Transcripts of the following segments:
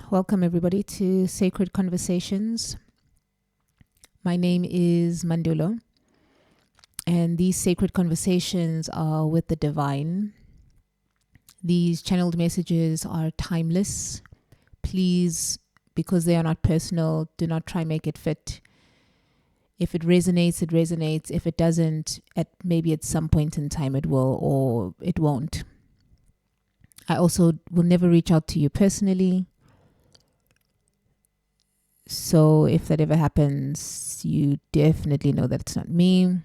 Welcome everybody to Sacred Conversations. My name is Mandulo, and these sacred conversations are with the divine. These channeled messages are timeless. Please, because they are not personal, do not try make it fit. If it resonates, it resonates. If it doesn't, maybe at some point in time it will or it won't. I also will never reach out to you personally. So if that ever happens, you definitely know that it's not me.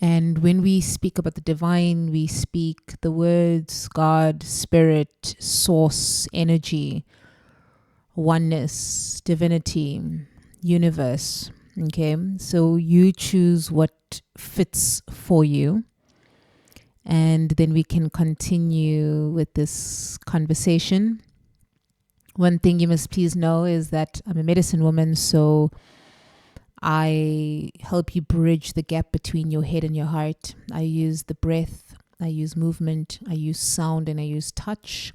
And when we speak about the divine, we speak the words God, spirit, source, energy, oneness, divinity, universe. Okay, so you choose what fits for you. And then we can continue with this conversation. One thing you must please know is that I'm a medicine woman, so I help you bridge the gap between your head and your heart. I use the breath, I use movement, I use sound, and I use touch.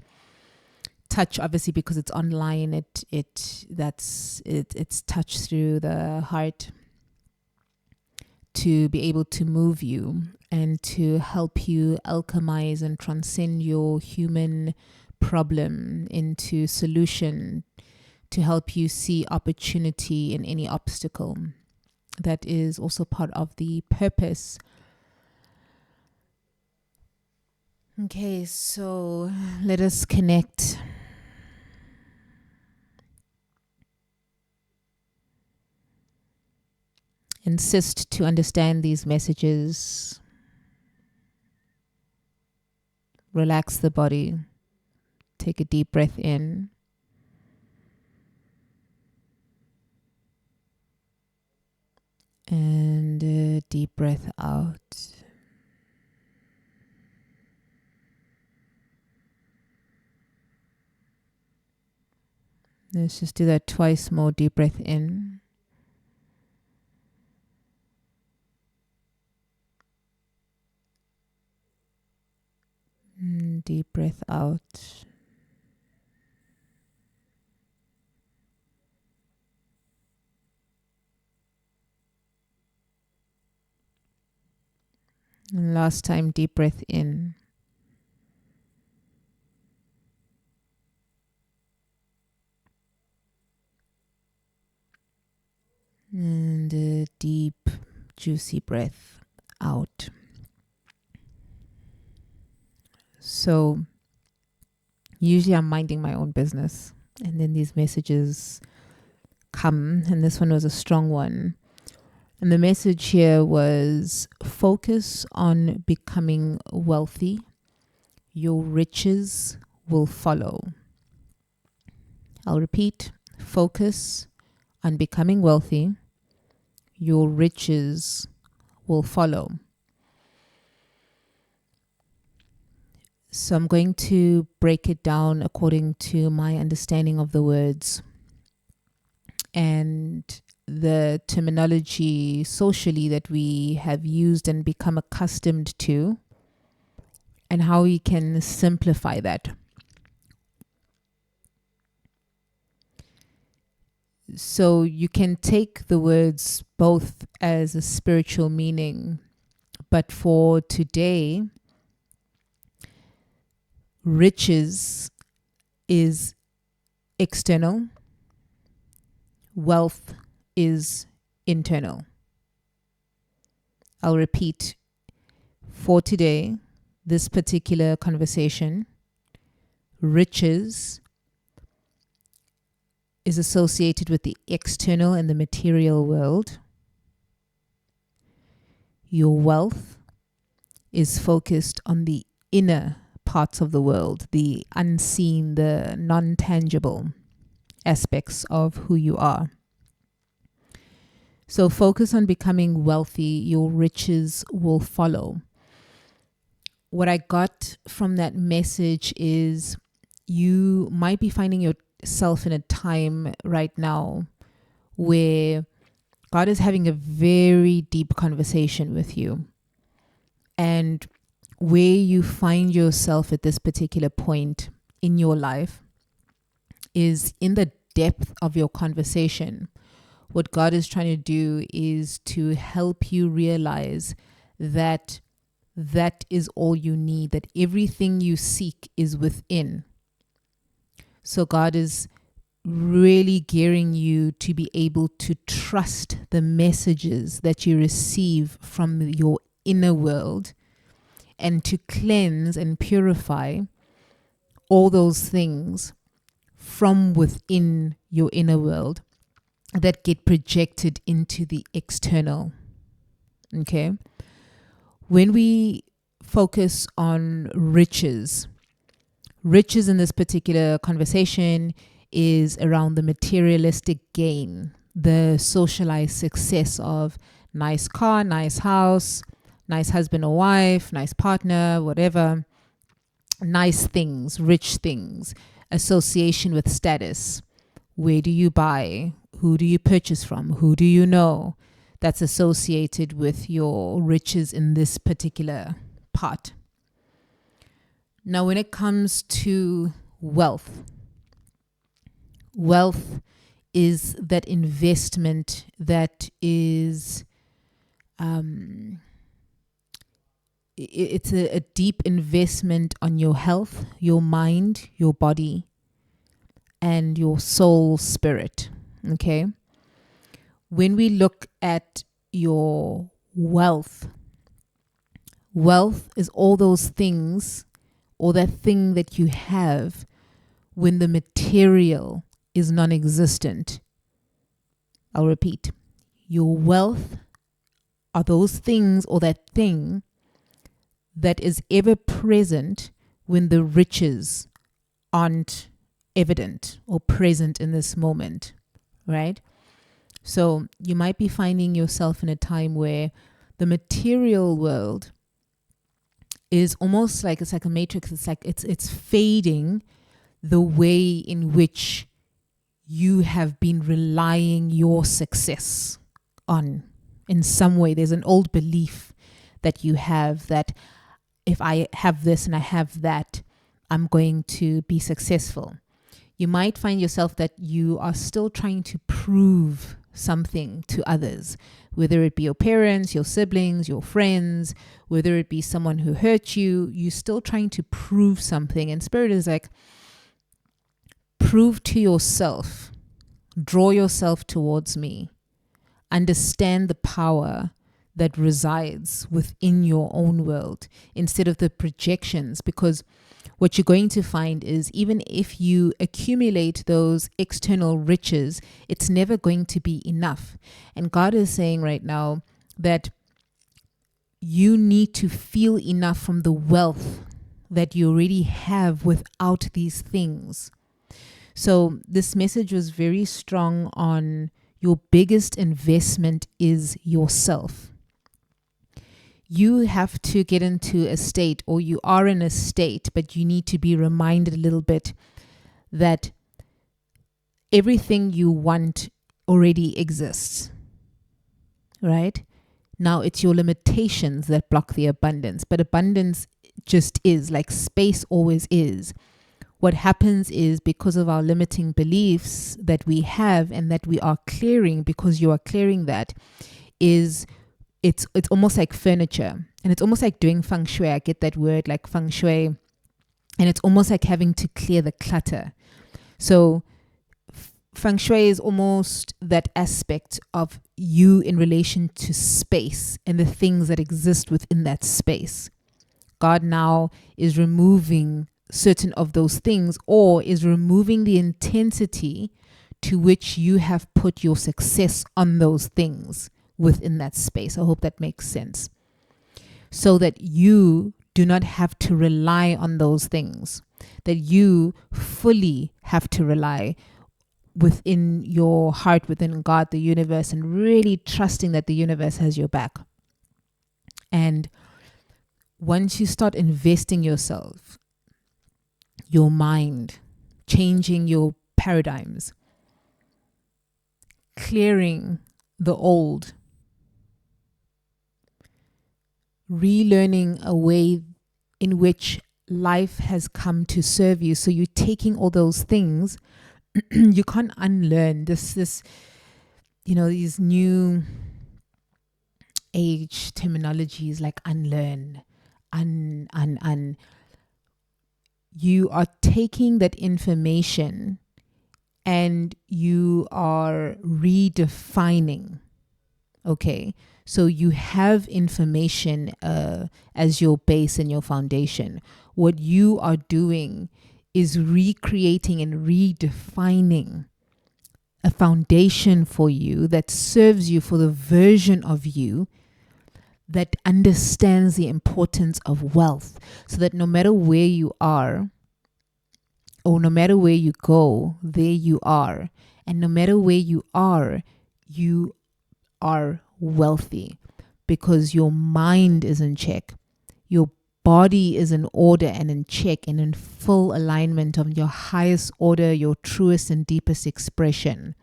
Touch, obviously, because it's online, it's touch through the heart to be able to move you and to help you alchemize and transcend your human problem into solution, to help you see opportunity in any obstacle. That is also part of the purpose. Okay, so let us connect. Insist to understand these messages. Relax the body. Take a deep breath in. And a deep breath out. Let's just do that twice more. Deep breath in. And deep breath out. And last time, deep breath in. And a deep, juicy breath out. So usually I'm minding my own business, and then these messages come, and this one was a strong one. And the message here was focus on becoming wealthy. Your riches will follow. I'll repeat, focus on becoming wealthy. Your riches will follow. So I'm going to break it down according to my understanding of the words and the terminology socially that we have used and become accustomed to, and how we can simplify that. So you can take the words both as a spiritual meaning, but for today, riches is external, wealth is internal. I'll repeat, for today, this particular conversation, riches is associated with the external and the material world. Your wealth is focused on the inner parts of the world, the unseen, the non-tangible aspects of who you are. So focus on becoming wealthy. Your riches will follow. What I got from that message is you might be finding yourself in a time right now where God is having a very deep conversation with you. And where you find yourself at this particular point in your life is in the depth of your conversation. What God is trying to do is to help you realize that that is all you need, that everything you seek is within. So God is really gearing you to be able to trust the messages that you receive from your inner world, and to cleanse and purify all those things from within your inner world that get projected into the external. Okay? When we focus on riches in this particular conversation is around the materialistic gain, the socialized success of nice car, nice house, nice husband or wife, nice partner, whatever, nice things, rich things, association with status. Where do you buy? Who do you purchase from? Who do you know? That's associated with your riches in this particular part. Now, when it comes to wealth is that investment that is, it's a deep investment on your health, your mind, your body, and your soul spirit. Okay? When we look at your wealth is all those things, or that thing that you have when the material is non-existent. I'll repeat. Your wealth are those things, or that thing that is ever present when the riches aren't evident or present in this moment, right? So you might be finding yourself in a time where the material world is almost like, it's like a matrix. It's like it's fading the way in which you have been relying your success on. In some way, there's an old belief that you have that if I have this and I have that, I'm going to be successful. You might find yourself that you are still trying to prove something to others, whether it be your parents, your siblings, your friends, whether it be someone who hurt you. You're still trying to prove something. And Spirit is like, prove to yourself, draw yourself towards me, understand the power that resides within your own world instead of the projections. Because what you're going to find is, even if you accumulate those external riches, it's never going to be enough. And God is saying right now that you need to feel enough from the wealth that you already have without these things. So this message was very strong on your biggest investment is yourself. You have to get into a state, or you are in a state, but you need to be reminded a little bit that everything you want already exists, right? Now it's your limitations that block the abundance, but abundance just is, like space always is. What happens is, because of our limiting beliefs that we have and that we are clearing, because you are clearing that, is it's almost like furniture, and it's almost like doing feng shui. I get that word, like feng shui, and it's almost like having to clear the clutter. So feng shui is almost that aspect of you in relation to space and the things that exist within that space. God now is removing certain of those things, or is removing the intensity to which you have put your success on those things within that space. I hope that makes sense. So that you do not have to rely on those things, that you fully have to rely within your heart, within God, the universe, and really trusting that the universe has your back. And once you start investing yourself, your mind, changing your paradigms, clearing the old, relearning a way in which life has come to serve you. So you're taking all those things You can't unlearn this, these new age terminologies like unlearn, un. You are taking that information and you are redefining. Okay, so you have information as your base and your foundation. What you are doing is recreating and redefining a foundation for you that serves you for the version of you that understands the importance of wealth, so that no matter where you are or no matter where you go, there you are. And no matter where you are wealthy because your mind is in check. Your body is in order and in check and in full alignment of your highest order, your truest and deepest expression.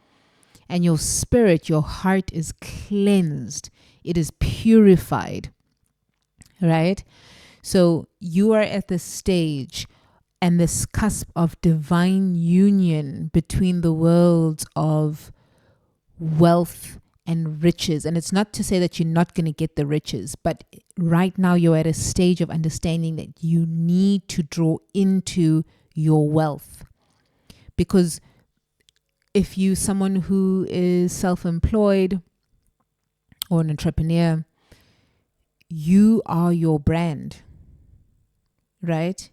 And your spirit, your heart is cleansed. It is purified, right? So you are at this stage and this cusp of divine union between the worlds of wealth and riches. And it's not to say that you're not going to get the riches, but right now you're at a stage of understanding that you need to draw into your wealth. Because if you someone who is self-employed or an entrepreneur, you are your brand, right?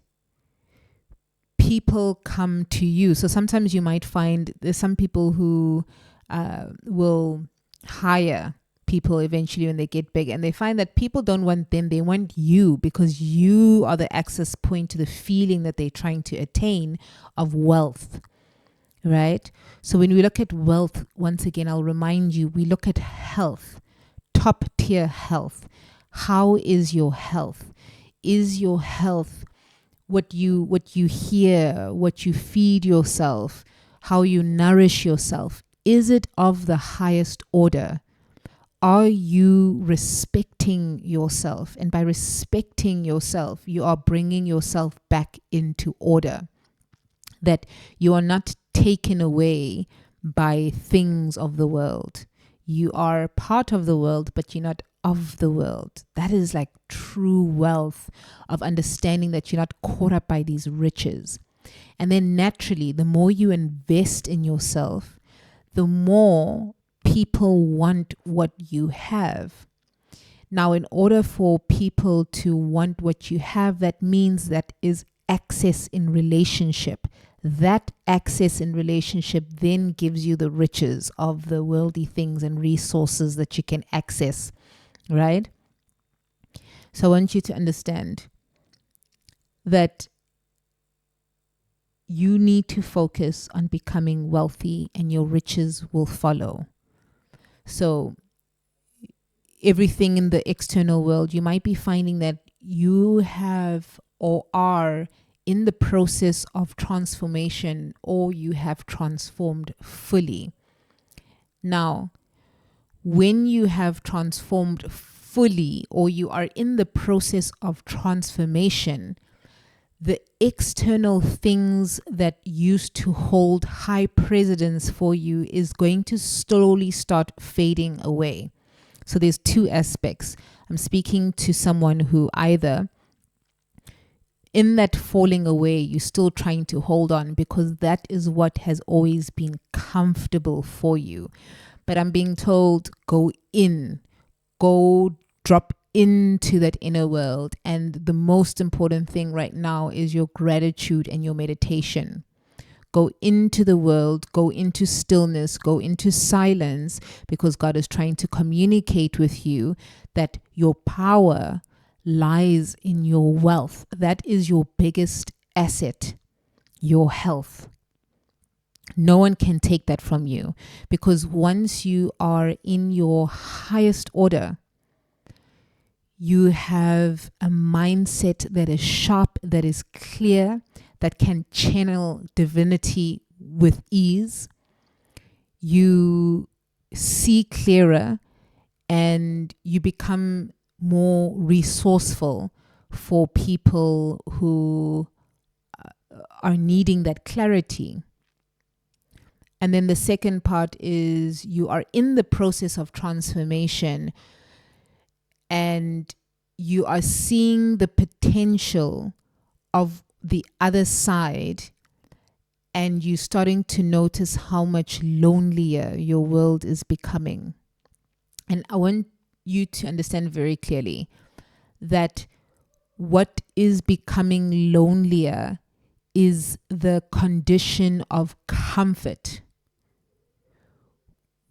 People come to you. So sometimes you might find there's some people who will hire people eventually when they get big, and they find that people don't want them, they want you, because you are the access point to the feeling that they're trying to attain of wealth, right? So when we look at wealth, once again, I'll remind you, we look at health, top tier health. How is your health? Is your health what you hear, what you feed yourself, how you nourish yourself? Is it of the highest order? Are you respecting yourself? And by respecting yourself, you are bringing yourself back into order. That you are not taken away by things of the world. You are part of the world, but you're not of the world. That is like true wealth, of understanding that you're not caught up by these riches. And then naturally, the more you invest in yourself, the more people want what you have. Now, in order for people to want what you have, that means that is access in relationship. That access in relationship then gives you the riches of the worldly things and resources that you can access, right? So I want you to understand that you need to focus on becoming wealthy, and your riches will follow. So everything in the external world, you might be finding that you have or are in the process of transformation, or you have transformed fully. Now, when you have transformed fully, or you are in the process of transformation, the external things that used to hold high precedence for you is going to slowly start fading away. So there's two aspects. I'm speaking to someone who either in that falling away, you're still trying to hold on because that is what has always been comfortable for you. But I'm being told, go in, go drop into that inner world. And the most important thing right now is your gratitude and your meditation. Go into the world, go into stillness, go into silence, because God is trying to communicate with you that your power lies in your wealth. That is your biggest asset, your health. No one can take that from you, because once you are in your highest order, you have a mindset that is sharp, that is clear, that can channel divinity with ease. You see clearer, and you become more resourceful for people who are needing that clarity, And then the second part is you are in the process of transformation and you are seeing the potential of the other side, and you're starting to notice how much lonelier your world is becoming. And I want you to understand very clearly that what is becoming lonelier is the condition of comfort.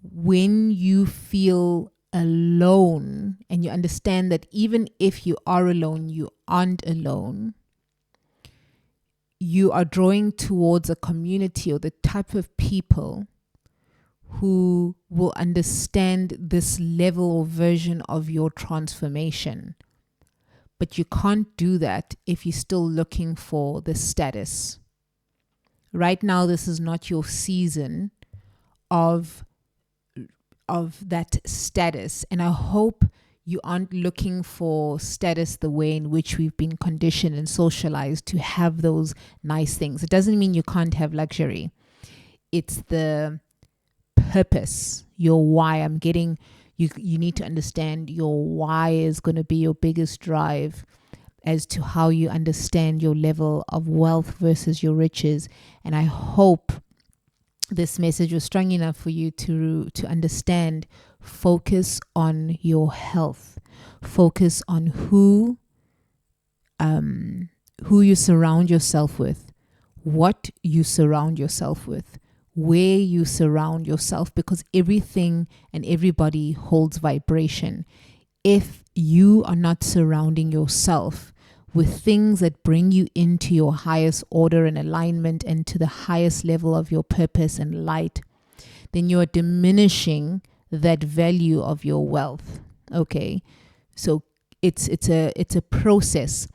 When you feel alone and you understand that even if you are alone, you aren't alone, you are drawing towards a community or the type of people who will understand this level or version of your transformation. But you can't do that if you're still looking for the status. Right now, this is not your season of that status. And I hope you aren't looking for status the way in which we've been conditioned and socialized to have those nice things. It doesn't mean you can't have luxury. It's the purpose, your why. You need to understand your why is going to be your biggest drive as to how you understand your level of wealth versus your riches. And I hope this message was strong enough for you to understand. Focus on your health. Focus on who you surround yourself with, what you surround yourself with, where you surround yourself, because everything and everybody holds vibration. If you are not surrounding yourself with things that bring you into your highest order and alignment and to the highest level of your purpose and light, then you are diminishing that value of your wealth. Okay, so it's a process.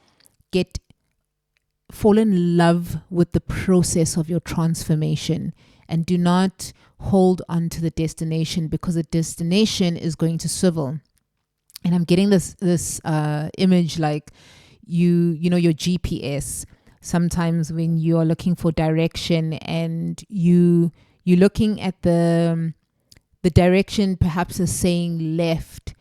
Fall in love with the process of your transformation, and do not hold on to the destination, because the destination is going to swivel. And I'm getting this image like you know your GPS. Sometimes when you are looking for direction and you're looking at the direction perhaps is saying left,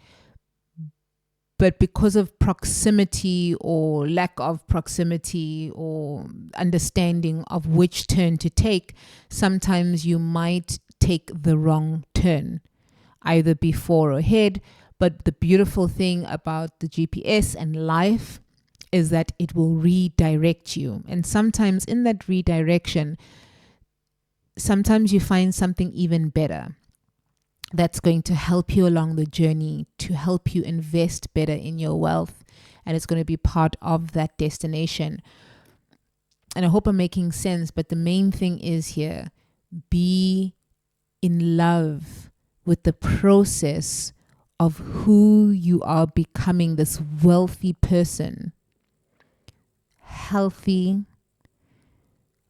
but because of proximity or lack of proximity or understanding of which turn to take, sometimes you might take the wrong turn, either before or ahead. But the beautiful thing about the GPS and life is that it will redirect you. And sometimes in that redirection, sometimes you find something even better that's going to help you along the journey, to help you invest better in your wealth. And it's going to be part of that destination. And I hope I'm making sense. But the main thing is here, be in love with the process of who you are becoming, this wealthy person. Healthy,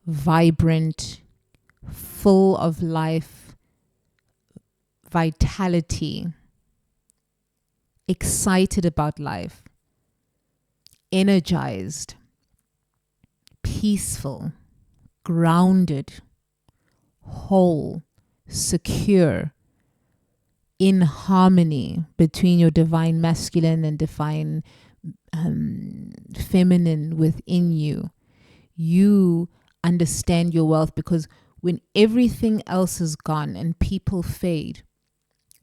vibrant, full of life, vitality, excited about life, energized, peaceful, grounded, whole, secure, in harmony between your divine masculine and divine feminine within you. You understand your wealth, because when everything else is gone and people fade,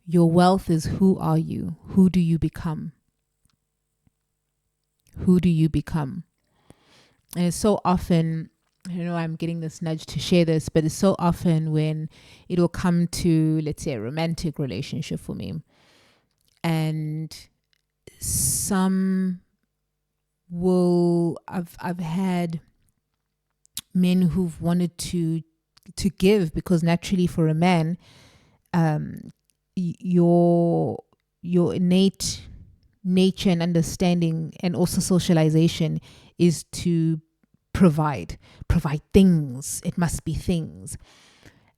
your wealth is who are you? Who do you become? Who do you become? And it's so often, I don't know, I'm getting this nudge to share this, but it's so often when it will come to, let's say, a romantic relationship for me, and I've had men who've wanted to give, because naturally for a man, your innate nature and understanding and also socialization is to provide things. It must be things.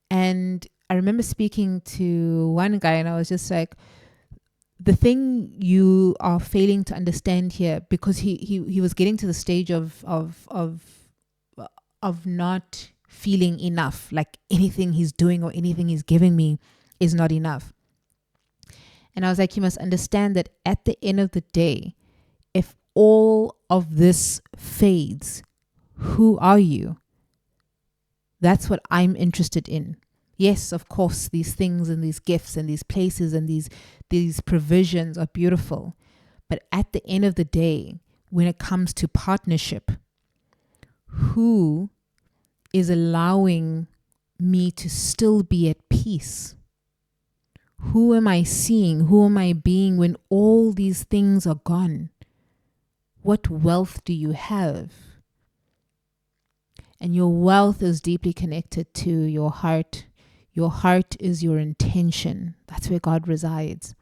And I remember speaking to one guy, and I was just like, the thing you are failing to understand here, because he was getting to the stage of not feeling enough, like anything he's doing or anything he's giving me is not enough. And I was like, you must understand that at the end of the day, if all of this fades, who are you? That's what I'm interested in. Yes, of course, these things and these gifts and these places and these provisions are beautiful. But at the end of the day, when it comes to partnership, who is allowing me to still be at peace? Who am I seeing? Who am I being when all these things are gone? What wealth do you have? And your wealth is deeply connected to your heart. Your heart is your intention. That's where God resides.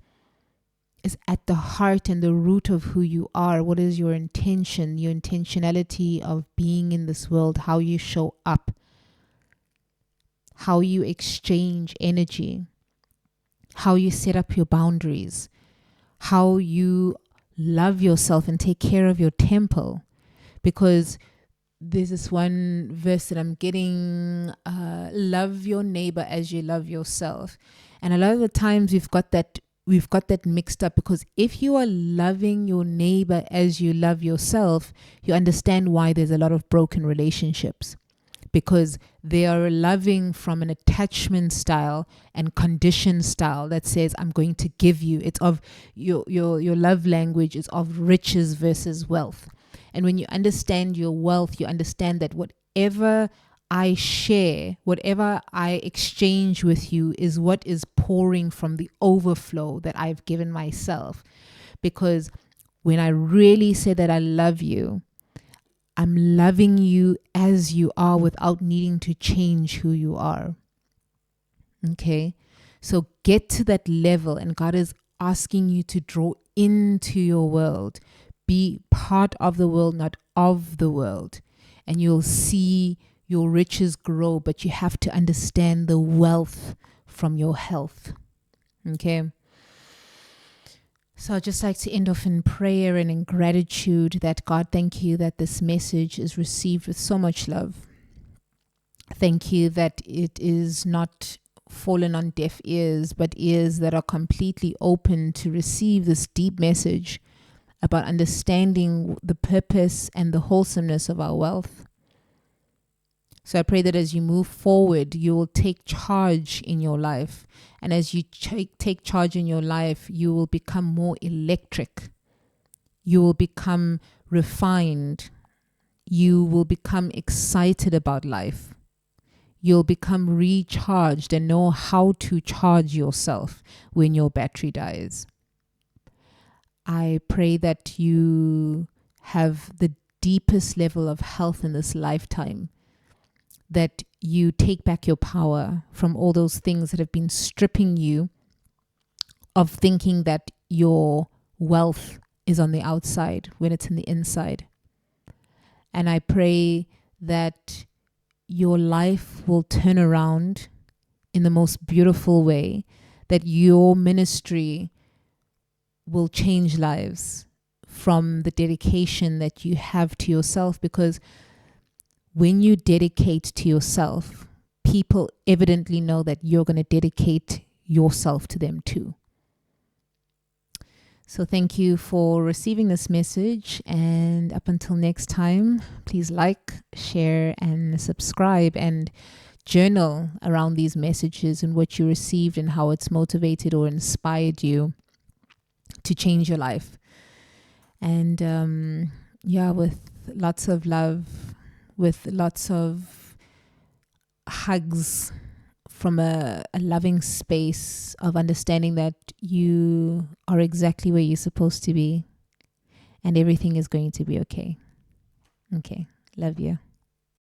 It's at the heart and the root of who you are. What is your intention? Your intentionality of being in this world, how you show up, how you exchange energy, how you set up your boundaries, how you love yourself and take care of your temple. Because there's this one verse that I'm getting, love your neighbor as you love yourself. And a lot of the times we've got that mixed up, because if you are loving your neighbor as you love yourself, you understand why there's a lot of broken relationships, because they are loving from an attachment style and condition style that says, I'm going to give you. It's of your love language is of riches versus wealth. And when you understand your wealth, you understand that whatever I share, whatever I exchange with you is what is pouring from the overflow that I've given myself. Because when I really say that I love you, I'm loving you as you are without needing to change who you are. Okay? So get to that level, and God is asking you to draw into your world. Be part of the world, not of the world. And you'll see your riches grow, but you have to understand the wealth from your health. Okay? So I'd just like to end off in prayer and in gratitude that God, thank you that this message is received with so much love. Thank you that it is not fallen on deaf ears, but ears that are completely open to receive this deep message about understanding the purpose and the wholesomeness of our wealth. So I pray that as you move forward, you will take charge in your life. And as you take charge in your life, you will become more electric. You will become refined. You will become excited about life. You'll become recharged and know how to charge yourself when your battery dies. I pray that you have the deepest level of health in this lifetime, that you take back your power from all those things that have been stripping you of thinking that your wealth is on the outside when it's in the inside. And I pray that your life will turn around in the most beautiful way, that your ministry will change lives from the dedication that you have to yourself. Because when you dedicate to yourself, people evidently know that you're going to dedicate yourself to them too. So thank you for receiving this message. And up until next time, please like, share, and subscribe, and journal around these messages and what you received and how it's motivated or inspired you to change your life. And with lots of love, with lots of hugs from a loving space of understanding that you are exactly where you're supposed to be and everything is going to be okay. Okay, love you.